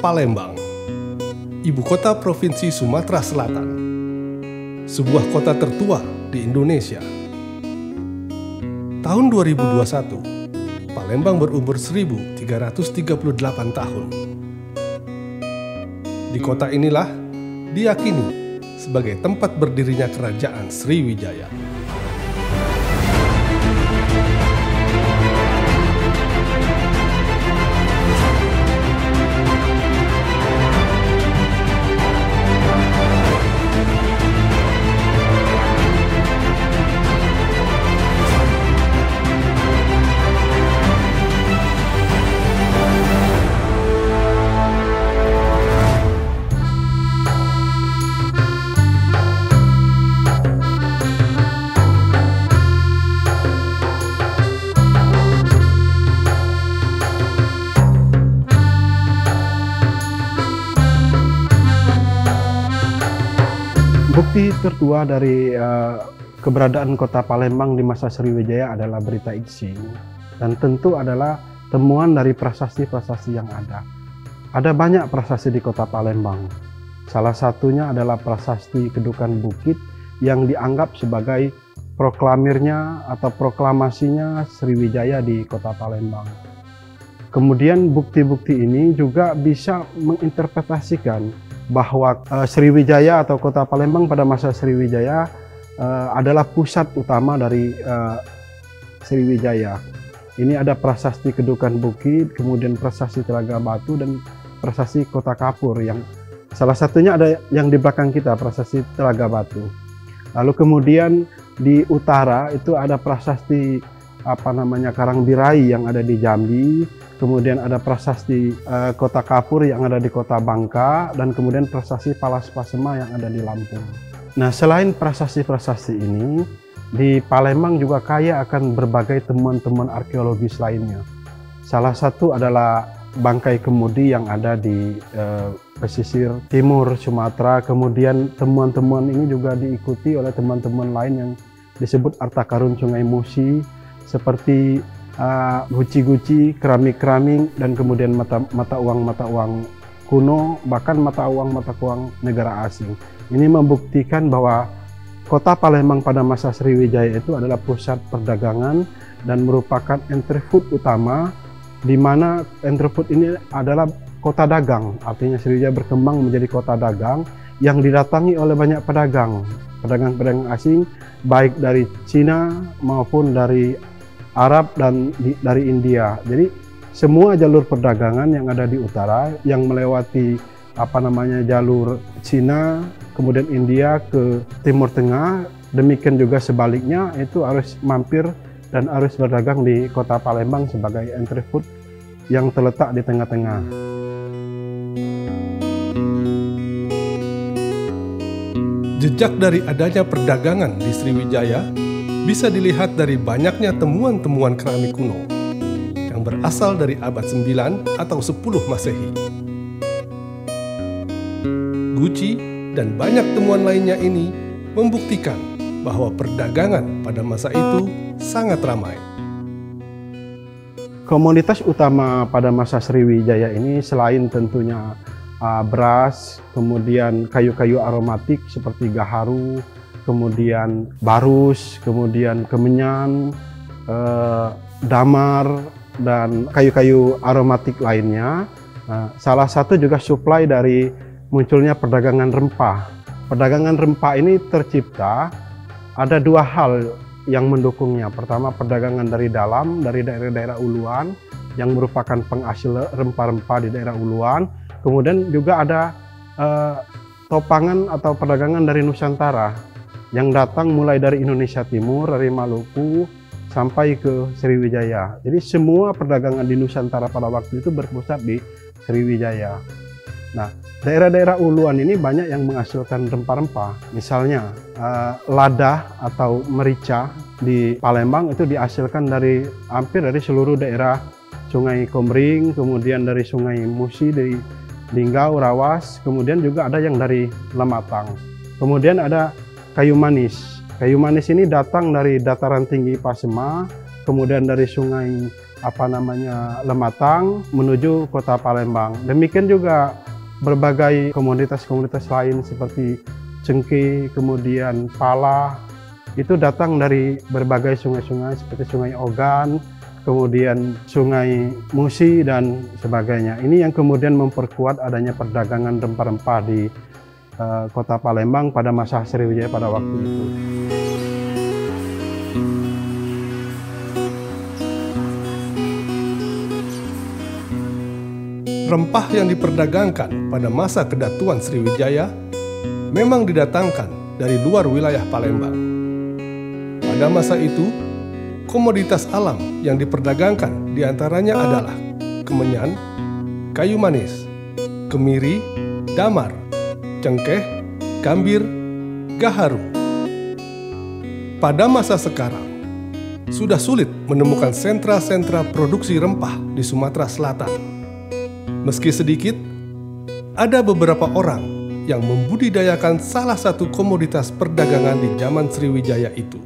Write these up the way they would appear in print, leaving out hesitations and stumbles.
Palembang, ibu kota Provinsi Sumatera Selatan, sebuah kota tertua di Indonesia. Tahun 2021, Palembang berumur 1338 tahun. Di kota inilah diyakini sebagai tempat berdirinya Kerajaan Sriwijaya. Bukti tertua dari keberadaan kota Palembang di masa Sriwijaya adalah berita Ixing, dan tentu adalah temuan dari prasasti-prasasti yang ada. Ada banyak prasasti di kota Palembang. Salah satunya adalah prasasti Kedukan Bukit yang dianggap sebagai proklamirnya atau proklamasinya Sriwijaya di kota Palembang. Kemudian bukti-bukti ini juga bisa menginterpretasikan bahwa Sriwijaya atau kota Palembang pada masa Sriwijaya adalah pusat utama dari Sriwijaya. Ini ada prasasti Kedukan Bukit, kemudian prasasti Telaga Batu, dan prasasti Kota Kapur, yang salah satunya ada yang di belakang kita, prasasti Telaga Batu. Lalu kemudian di utara itu ada prasasti Karangbirai yang ada di Jambi. Kemudian ada prasasti Kota Kapur yang ada di Kota Bangka, dan kemudian prasasti Palas Pasema yang ada di Lampung. Nah, selain prasasti-prasasti ini, di Palembang juga kaya akan berbagai temuan-temuan arkeologis lainnya. Salah satu adalah bangkai kemudi yang ada di pesisir timur Sumatera. Kemudian temuan-temuan ini juga diikuti oleh temuan-temuan lain yang disebut harta karun Sungai Musi, seperti guci-guci, keramik-keramik, dan kemudian mata uang kuno, bahkan mata uang negara asing. Ini membuktikan bahwa kota Palembang pada masa Sriwijaya itu adalah pusat perdagangan dan merupakan entrepôt utama, di mana entrepôt ini adalah kota dagang. Artinya Sriwijaya berkembang menjadi kota dagang yang didatangi oleh banyak pedagang asing, baik dari Cina maupun dari Arab dan dari India. Jadi semua jalur perdagangan yang ada di utara yang melewati jalur Cina, kemudian India ke Timur Tengah, demikian juga sebaliknya, itu harus mampir dan harus berdagang di kota Palembang sebagai entrepôt yang terletak di tengah-tengah. Jejak dari adanya perdagangan di Sriwijaya bisa dilihat dari banyaknya temuan-temuan keramik kuno yang berasal dari abad 9 atau 10 Masehi. Guci dan banyak temuan lainnya ini membuktikan bahwa perdagangan pada masa itu sangat ramai. Komoditas utama pada masa Sriwijaya ini selain tentunya beras, kemudian kayu-kayu aromatik seperti gaharu, kemudian barus, kemudian kemenyan, damar, dan kayu-kayu aromatik lainnya. Salah satu juga suplai dari munculnya perdagangan rempah. Perdagangan rempah ini tercipta, ada dua hal yang mendukungnya. Pertama, perdagangan dari dalam, dari daerah-daerah uluan yang merupakan penghasil rempah-rempah di daerah uluan. Kemudian juga ada topangan atau perdagangan dari Nusantara yang datang mulai dari Indonesia Timur, dari Maluku, sampai ke Sriwijaya. Jadi semua perdagangan di Nusantara pada waktu itu berpusat di Sriwijaya. Nah, daerah-daerah uluan ini banyak yang menghasilkan rempah-rempah. Misalnya, lada atau merica di Palembang itu dihasilkan dari hampir dari seluruh daerah Sungai Komering, kemudian dari Sungai Musi, dari Linggau, Rawas, kemudian juga ada yang dari Lematang. Kemudian ada kayu manis. Kayu manis ini datang dari dataran tinggi Pasema, kemudian dari Sungai Lematang menuju kota Palembang. Demikian juga berbagai komoditas-komoditas lain seperti cengkeh, kemudian pala, itu datang dari berbagai sungai-sungai seperti Sungai Ogan, kemudian Sungai Musi dan sebagainya. Ini yang kemudian memperkuat adanya perdagangan rempah-rempah di kota Palembang pada masa Sriwijaya pada waktu itu. Rempah yang diperdagangkan pada masa kedatuan Sriwijaya memang didatangkan dari luar wilayah Palembang. Pada masa itu, komoditas alam yang diperdagangkan diantaranya adalah kemenyan, kayu manis, kemiri, damar, cengkeh, gambir, gaharu. Pada masa sekarang, sudah sulit menemukan sentra-sentra produksi rempah di Sumatera Selatan. Meski sedikit, ada beberapa orang yang membudidayakan salah satu komoditas perdagangan di zaman Sriwijaya itu.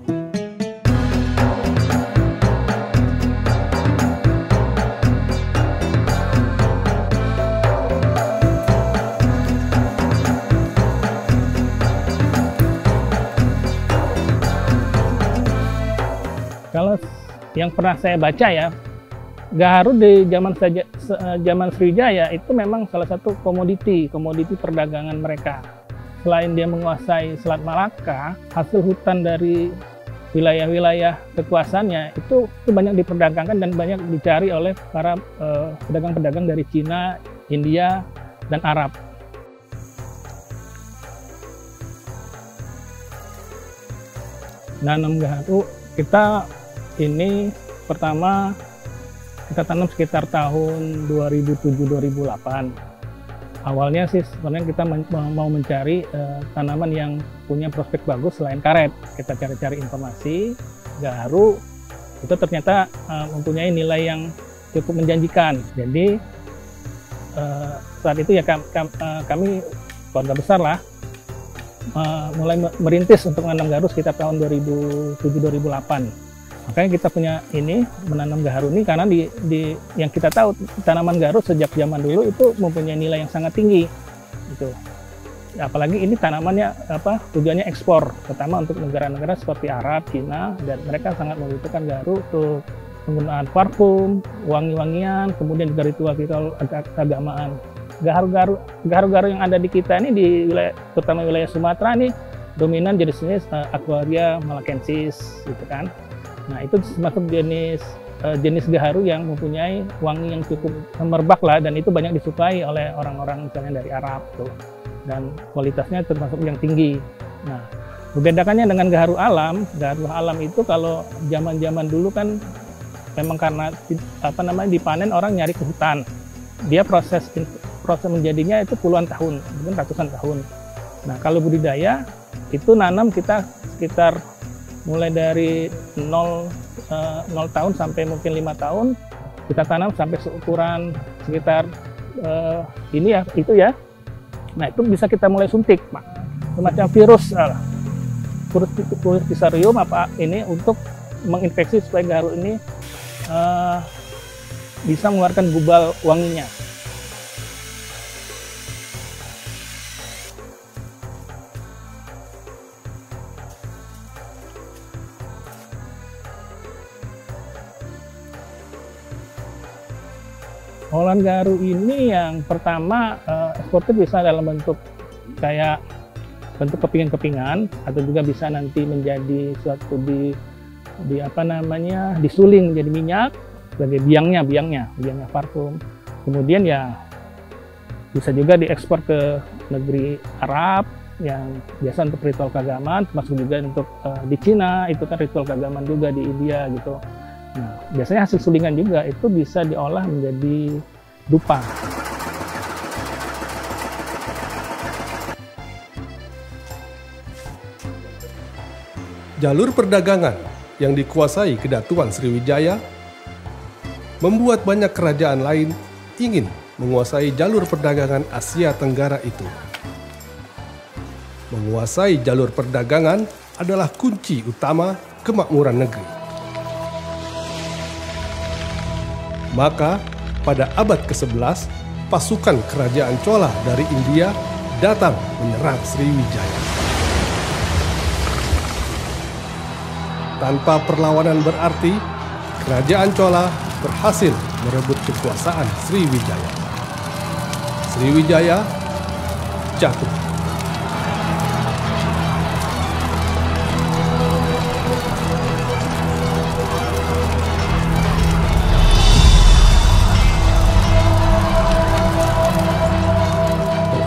Kalau yang pernah saya baca ya, gaharu di zaman Sriwijaya itu memang salah satu komoditi perdagangan mereka. Selain dia menguasai Selat Malaka, hasil hutan dari wilayah-wilayah kekuasaannya itu banyak diperdagangkan dan banyak dicari oleh para pedagang-pedagang dari Cina, India, dan Arab. Nanam gaharu kita ini pertama kita tanam sekitar tahun 2007-2008. Awalnya sih sebenarnya kita mau mencari tanaman yang punya prospek bagus selain karet. Kita cari-cari informasi, gaharu itu ternyata mempunyai nilai yang cukup menjanjikan. Jadi saat itu ya kami keluarga besar lah mulai merintis untuk menanam gaharu sekitar tahun 2007-2008. Makanya kita punya ini menanam gaharu ini karena di yang kita tahu tanaman gaharu sejak zaman dulu itu mempunyai nilai yang sangat tinggi gitu. Apalagi ini tanamannya tujuannya ekspor, terutama untuk negara-negara seperti Arab, Cina, dan mereka sangat membutuhkan gaharu untuk penggunaan parfum, wangi-wangian, kemudian juga ritual-ritual keagamaan. Gaharu-gaharu yang ada di kita ini di wilayah, terutama wilayah Sumatera ini dominan jenis-jenis Aquaria malakensis gitu kan. Nah, itu termasuk jenis gaharu yang mempunyai wangi yang cukup merebak lah, dan itu banyak disukai oleh orang-orang misalnya dari Arab tuh. Dan kualitasnya termasuk yang tinggi. Nah, membedakannya dengan gaharu alam itu kalau zaman-zaman dulu kan memang karena dipanen orang nyari ke hutan. Dia proses menjadinya itu puluhan tahun, mungkin ratusan tahun. Nah, kalau budidaya itu nanam kita sekitar mulai dari 0 tahun sampai mungkin 5 tahun kita tanam sampai seukuran sekitar ini ya, itu ya. Nah, itu bisa kita mulai suntik, Pak. Semacam virus Fusarium ini untuk menginfeksi supaya gaharu ini bisa mengeluarkan gubal wanginya. Olahan gaharu ini yang pertama ekspornya bisa dalam bentuk kayak bentuk kepingan-kepingan, atau juga bisa nanti menjadi suatu disuling menjadi minyak sebagai biangnya parfum. Kemudian ya bisa juga diekspor ke negeri Arab yang biasa untuk ritual keagamaan, termasuk juga untuk di Cina itu kan ritual keagamaan juga, di India gitu. Nah, biasanya hasil sulingan juga itu bisa diolah menjadi dupa. Jalur perdagangan yang dikuasai Kedatuan Sriwijaya membuat banyak kerajaan lain ingin menguasai jalur perdagangan Asia Tenggara itu. Menguasai jalur perdagangan adalah kunci utama kemakmuran negeri. Maka pada abad ke-11, pasukan kerajaan Chola dari India datang menyerang Sriwijaya. Tanpa perlawanan berarti, kerajaan Chola berhasil merebut kekuasaan Sriwijaya. Sriwijaya jatuh.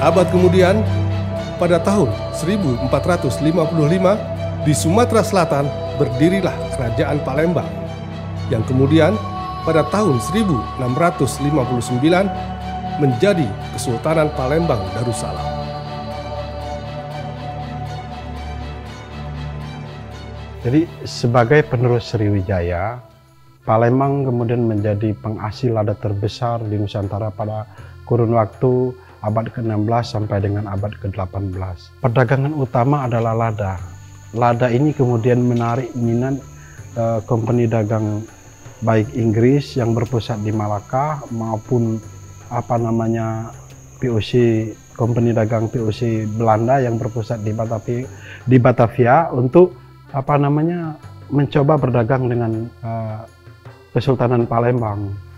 Berabad kemudian, pada tahun 1455, di Sumatera Selatan berdirilah Kerajaan Palembang, yang kemudian pada tahun 1659 menjadi Kesultanan Palembang Darussalam. Jadi sebagai penerus Sriwijaya, Palembang kemudian menjadi penghasil lada terbesar di Nusantara pada kurun waktu abad ke-16 sampai dengan abad ke-18. Perdagangan utama adalah lada. Lada ini kemudian menarik minat kompeni dagang baik Inggris yang berpusat di Malaka maupun POC, kompeni dagang POC Belanda yang berpusat di Batavia untuk mencoba berdagang dengan Kesultanan Palembang.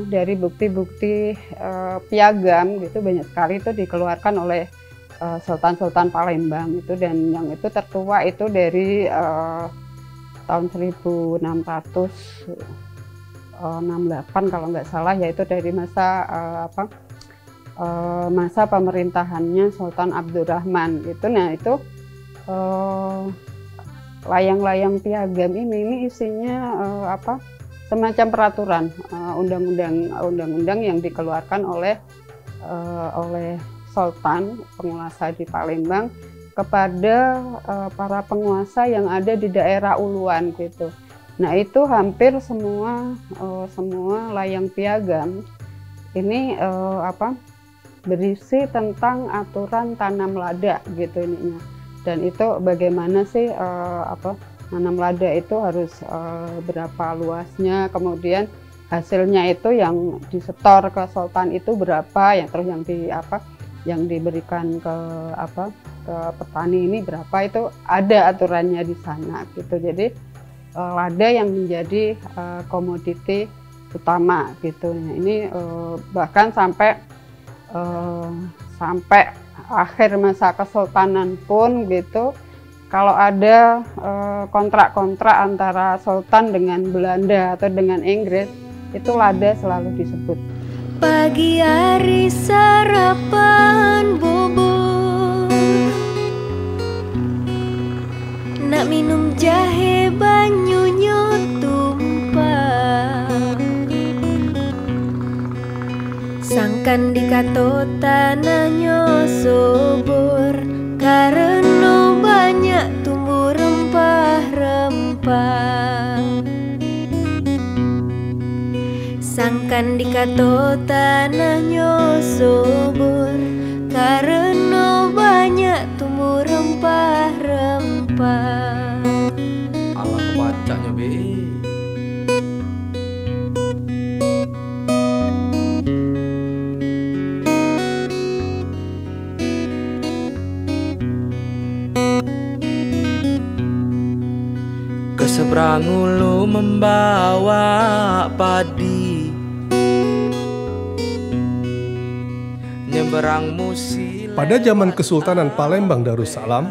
Dari bukti-bukti piagam gitu banyak sekali itu dikeluarkan oleh Sultan-Sultan Palembang itu, dan yang itu tertua itu dari tahun 1668 kalau nggak salah, yaitu dari masa pemerintahannya Sultan Abdurrahman gitu. Nah itu layang-layang piagam ini isinya semacam peraturan undang-undang yang dikeluarkan oleh Sultan penguasa di Palembang kepada para penguasa yang ada di daerah uluan gitu. Nah itu hampir semua layang piagam ini berisi tentang aturan tanam lada gitu ininya. Dan itu bagaimana sih nanam lada itu harus berapa luasnya, kemudian hasilnya itu yang disetor ke Sultan itu berapa, yang terus yang diberikan ke petani ini berapa, itu ada aturannya di sana gitu. Jadi lada yang menjadi komoditi utama gitu. Nah, ini bahkan sampai akhir masa kesultanan pun gitu, kalau ada kontrak-kontrak antara Sultan dengan Belanda atau dengan Inggris, itu lada selalu disebut. Pagi hari sarapan bubur, nak minum jahe banyunya tumpah, sangkan dikato tanahnya subur, karena banyak tumbuh rempah-rempah. Sangkan dikato tanahnya subur, karena banyak tumbuh rempah-rempah. Allah kebacanya be. Keseberang ulu membawa padi, nyeberang musim. Pada zaman Kesultanan Palembang Darussalam,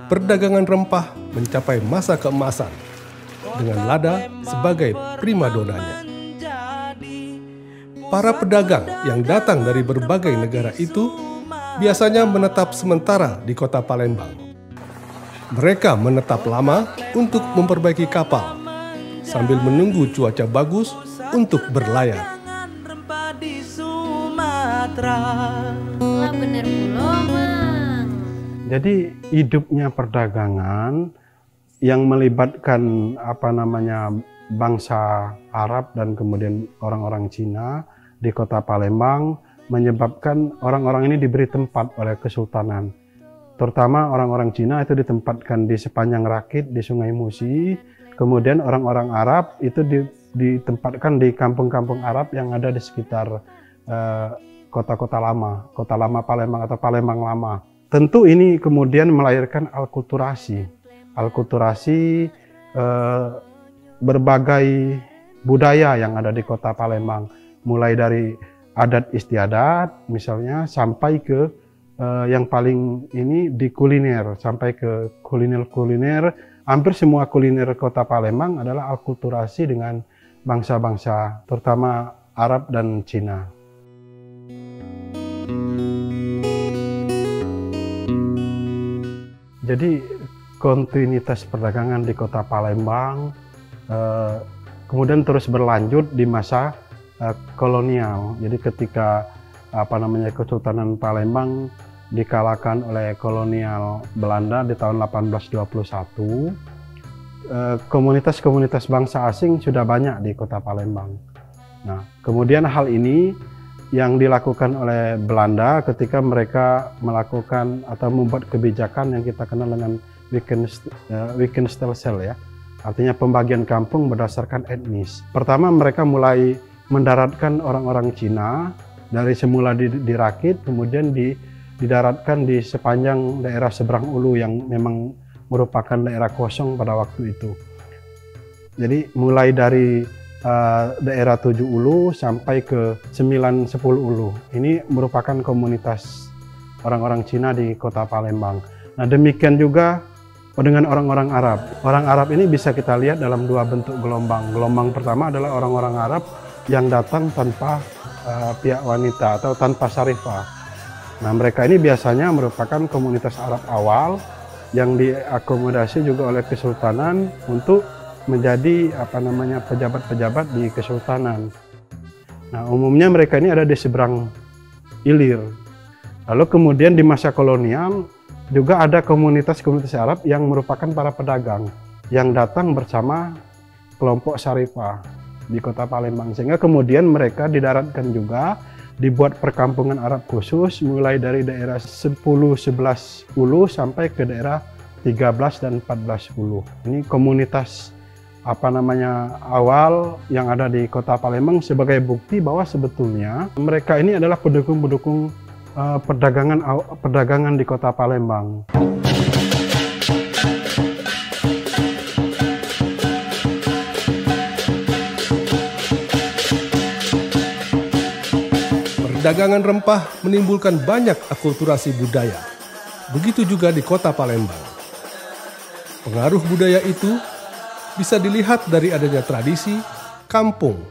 perdagangan rempah mencapai masa keemasan dengan lada sebagai primadonanya. Para pedagang yang datang dari berbagai negara itu biasanya menetap sementara di kota Palembang. Mereka menetap lama untuk memperbaiki kapal sambil menunggu cuaca bagus untuk berlayar. Bener pula, Mang. Jadi hidupnya perdagangan yang melibatkan bangsa Arab dan kemudian orang-orang Cina di kota Palembang, menyebabkan orang-orang ini diberi tempat oleh Kesultanan. Terutama orang-orang Cina itu ditempatkan di sepanjang Rakit, di Sungai Musi. Kemudian orang-orang Arab itu ditempatkan di kampung-kampung Arab yang ada di sekitar kota-kota lama Palembang atau Palembang lama. Tentu ini kemudian melahirkan alkulturasi. Alkulturasi berbagai budaya yang ada di kota Palembang, mulai dari adat istiadat misalnya sampai ke yang paling ini di kuliner, sampai ke kuliner. Hampir semua kuliner kota Palembang adalah alkulturasi dengan bangsa-bangsa, terutama Arab dan Cina. Jadi kontinuitas perdagangan di kota Palembang kemudian terus berlanjut di masa kolonial. Jadi ketika Kesultanan Palembang dikalahkan oleh kolonial Belanda di tahun 1821, komunitas-komunitas bangsa asing sudah banyak di kota Palembang. Nah, kemudian hal ini yang dilakukan oleh Belanda ketika mereka melakukan atau membuat kebijakan yang kita kenal dengan Wickenstelsel ya. Artinya pembagian kampung berdasarkan etnis. Pertama mereka mulai mendaratkan orang-orang Cina dari semula di Rakit, kemudian didaratkan di sepanjang daerah seberang Ulu yang memang merupakan daerah kosong pada waktu itu. Jadi mulai dari daerah 7 Ulu sampai ke 9-10 Ulu. Ini merupakan komunitas orang-orang Cina di kota Palembang. Nah demikian juga dengan orang-orang Arab. Orang Arab ini bisa kita lihat dalam dua bentuk gelombang. Gelombang pertama adalah orang-orang Arab yang datang tanpa pihak wanita atau tanpa syarifah. Nah mereka ini biasanya merupakan komunitas Arab awal yang diakomodasi juga oleh Kesultanan untuk menjadi pejabat-pejabat di Kesultanan. Nah umumnya mereka ini ada di seberang Ilir. Lalu kemudian di masa kolonial juga ada komunitas-komunitas Arab yang merupakan para pedagang yang datang bersama kelompok syarifah di kota Palembang, sehingga kemudian mereka didaratkan juga, dibuat perkampungan Arab khusus mulai dari daerah 10-11 Ulu sampai ke daerah 13 dan 14 Ulu. Ini komunitas awal yang ada di kota Palembang sebagai bukti bahwa sebetulnya mereka ini adalah pendukung-pendukung perdagangan di kota Palembang. Perdagangan rempah menimbulkan banyak akulturasi budaya. Begitu juga di kota Palembang. Pengaruh budaya itu bisa dilihat dari adanya tradisi, kampung,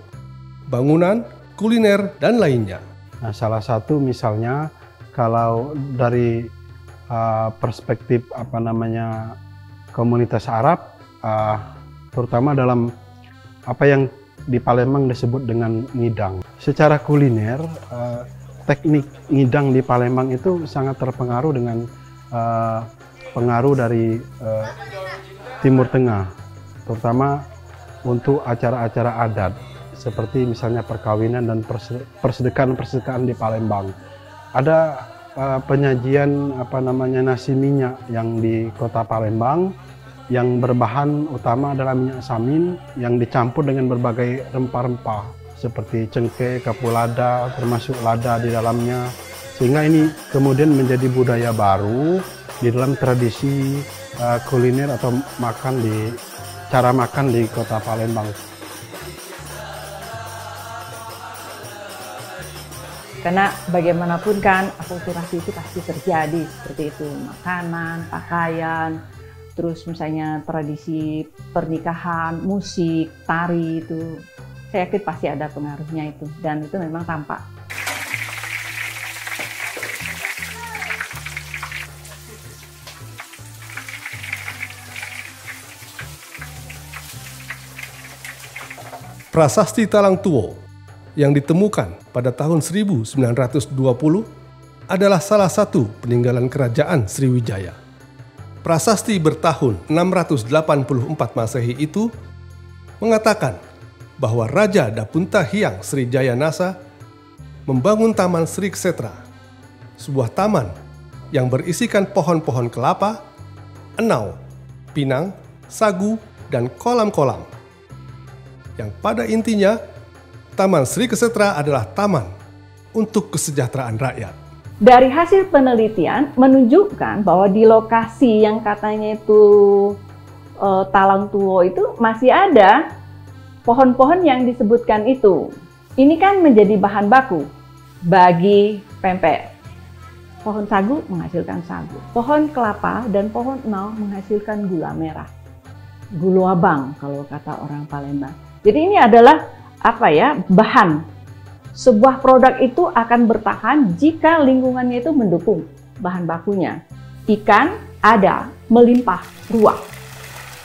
bangunan, kuliner, dan lainnya. Nah, salah satu misalnya kalau dari perspektif komunitas Arab, terutama dalam apa yang di Palembang disebut dengan ngidang. Secara kuliner, teknik ngidang di Palembang itu sangat terpengaruh dengan pengaruh dari Timur Tengah, terutama untuk acara-acara adat seperti misalnya perkawinan dan persedekatan di Palembang. Ada penyajian nasi minyak yang di kota Palembang yang berbahan utama adalah minyak samin yang dicampur dengan berbagai rempah-rempah seperti cengkeh, kapulada, termasuk lada di dalamnya, sehingga ini kemudian menjadi budaya baru di dalam tradisi kuliner atau cara makan di kota Palembang. Karena bagaimanapun kan akulturasi itu pasti terjadi seperti itu, makanan, pakaian, terus misalnya tradisi pernikahan, musik, tari itu, saya yakin pasti ada pengaruhnya itu, dan itu memang tampak. Prasasti Talang Tuo yang ditemukan pada tahun 1920 adalah salah satu peninggalan kerajaan Sriwijaya. Prasasti bertahun 684 Masehi itu mengatakan bahwa Raja Dapunta Hyang Srijayanasa membangun Taman Sri Ksetra, sebuah taman yang berisikan pohon-pohon kelapa, enau, pinang, sagu, dan kolam-kolam. Yang pada intinya, Taman Sri Ksetra adalah taman untuk kesejahteraan rakyat. Dari hasil penelitian menunjukkan bahwa di lokasi yang katanya itu Talang Tuwo itu masih ada pohon-pohon yang disebutkan itu. Ini kan menjadi bahan baku bagi pempek. Pohon sagu menghasilkan sagu, pohon kelapa dan pohon enau menghasilkan gula merah, gula abang kalau kata orang Palembang. Jadi ini adalah bahan. Sebuah produk itu akan bertahan jika lingkungannya itu mendukung bahan bakunya. Ikan ada, melimpah ruah.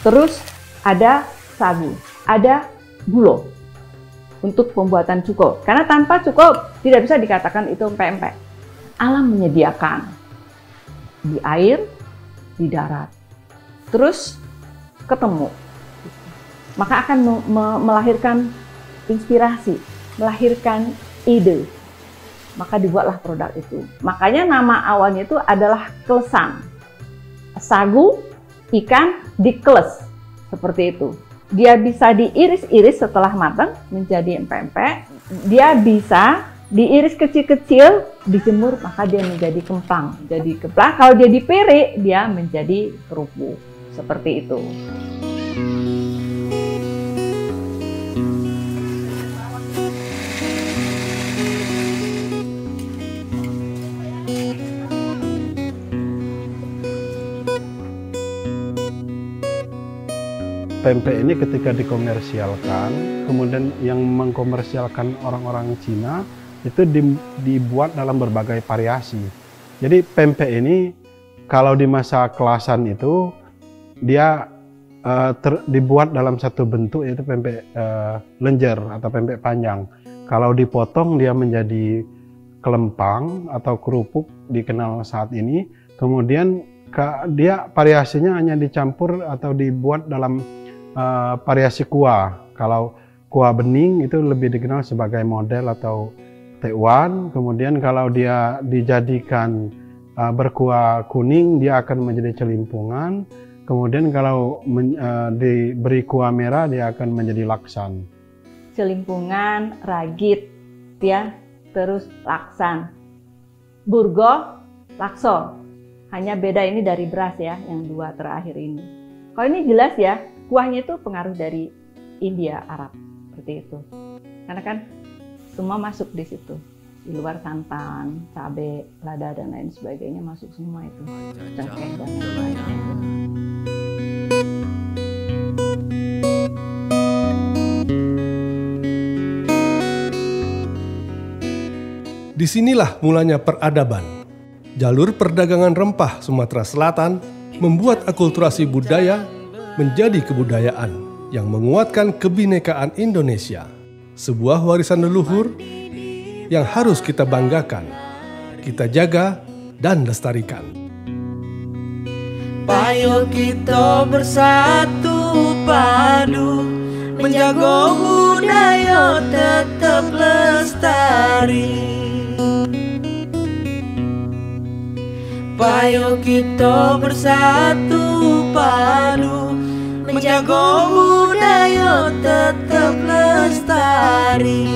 Terus ada sagu, ada gula untuk pembuatan cuko. Karena tanpa cuko tidak bisa dikatakan itu pempek. Alam menyediakan di air, di darat, terus ketemu, maka akan melahirkan inspirasi, melahirkan ide, maka dibuatlah produk itu. Makanya nama awalnya itu adalah klesan, sagu, ikan dikles, seperti itu. Dia bisa diiris-iris setelah matang menjadi empek-empek, dia bisa diiris kecil-kecil, dijemur, maka dia menjadi kemplang. Jadi kemplang, kalau dia dipirik, dia menjadi kerupuk. Seperti itu. Pempek ini ketika dikomersialkan, kemudian yang mengkomersialkan orang-orang Cina, itu dibuat dalam berbagai variasi. Jadi pempek ini kalau di masa kelasan itu dia dibuat dalam satu bentuk, yaitu pempek lenjer atau pempek panjang. Kalau dipotong dia menjadi kelempang atau kerupuk dikenal saat ini. Kemudian dia variasinya hanya dicampur atau dibuat dalam variasi kuah. Kalau kuah bening itu lebih dikenal sebagai model atau tekwan. Kemudian kalau dia dijadikan berkuah kuning, dia akan menjadi celimpungan. Kemudian kalau diberi kuah merah, dia akan menjadi laksan. Celimpungan, ragit, ya, terus laksan. Burgo, lakso. Hanya beda ini dari beras ya, yang dua terakhir ini. Kalau ini jelas ya, kuahnya itu pengaruh dari India, Arab, seperti itu. Karena kan semua masuk di situ. Di luar santan, cabai, lada, dan lain sebagainya masuk semua itu. Cengkeh dan lain-lain. Disinilah mulanya peradaban. Jalur perdagangan rempah Sumatera Selatan membuat akulturasi budaya menjadi kebudayaan yang menguatkan kebinekaan Indonesia. Sebuah warisan leluhur yang harus kita banggakan, kita jaga dan lestarikan. Ayo kita bersatu padu, menjaga budaya tetap lestari. Ayo kita bersatu padu, menjaga budaya tetap lestari.